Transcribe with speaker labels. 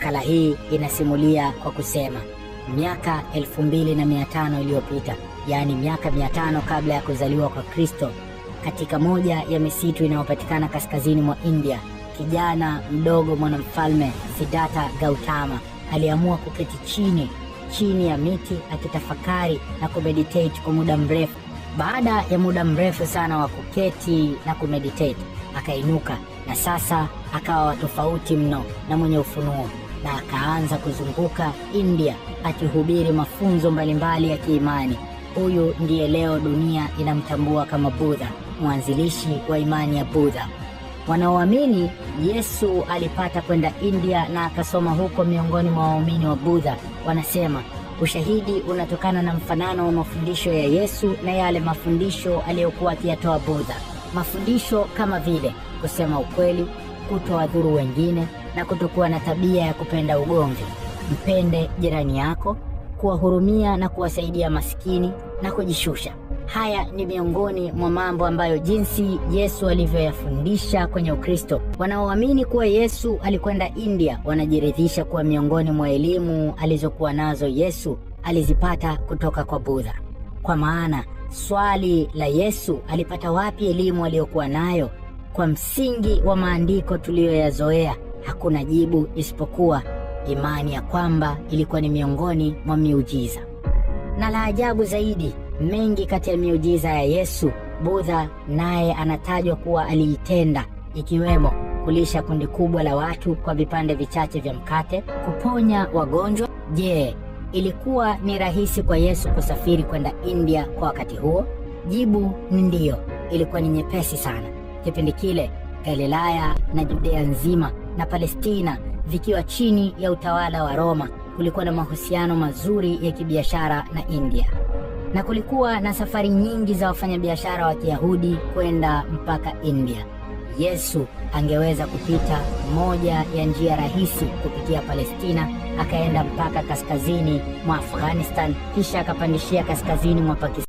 Speaker 1: Nakala hii inasimulia kwa kusema miaka 2500 iliyopita, yaani miaka 500 kabla ya kuzaliwa kwa Kristo, katika moja ya misitu inayopatikana kaskazini mwa India, kijana mdogo mwanamfalme Siddhartha Gautama aliamua kuketi chini ya miti akitafakari na kumeditate kwa muda mrefu. Baada ya muda mrefu sana wa kuketi na kumeditate, akainuka na sasa akawa tofauti mno na mwenye ufunuo, na akaanza kuzunguka India akihubiri mafunzo mbalimbali ya kiimani. Huyu ndiye leo dunia inamtambua kama Buddha, mwanzilishi wa imani ya Buddha. Wanaoamini Yesu alipata kwenda India na akasoma huko miongoni mwa waumini wa Buddha wanasema ushahidi unatokana na mfanano wa mafundisho ya Yesu na yale mafundisho aliyokuwa akiyatoa Buddha. Mafundisho kama vile kusema ukweli, kutowadhuru wengine na kutokuwa na tabia ya kupenda ugomvi, mpende jirani yako, kuwahurumia na kuwasaidia maskini na kujishusha. Haya ni miongoni mwa mambo ambayo jinsi Yesu alivyoyafundisha kwenye Ukristo. Wanaoamini kuwa Yesu alikwenda India wanajiridhisha kuwa miongoni mwa elimu alizokuwa nazo Yesu alizipata kutoka kwa Buddha. Kwa maana swali la Yesu alipata wapi elimu aliyokuwa nayo, kwa msingi wa maandiko tuliyoyazoea, hakuna jibu isipokuwa imani ya kwamba ilikuwa ni miongoni mwa miujiza. Na la ajabu zaidi, mengi kati ya miujiza ya Yesu, Buddha naye anatajwa kuwa aliitenda, ikiwemo kulisha kundi kubwa la watu kwa vipande vichache vya mkate, kuponya wagonjwa. Je, ilikuwa ni rahisi kwa Yesu kusafiri kwenda India kwa wakati huo? Jibu ni ndiyo, ilikuwa ni nyepesi sana. Kipindi kile Galilaya na Judea nzima na Palestina vikiwa chini ya utawala wa Roma, kulikuwa na mahusiano mazuri ya kibiashara na India, na kulikuwa na safari nyingi za wafanyabiashara wa Kiyahudi kwenda mpaka India. Yesu angeweza kupita moja ya njia rahisi kupitia Palestina, akaenda mpaka kaskazini mwa Afghanistan, kisha akapandishia kaskazini mwa Pakistan.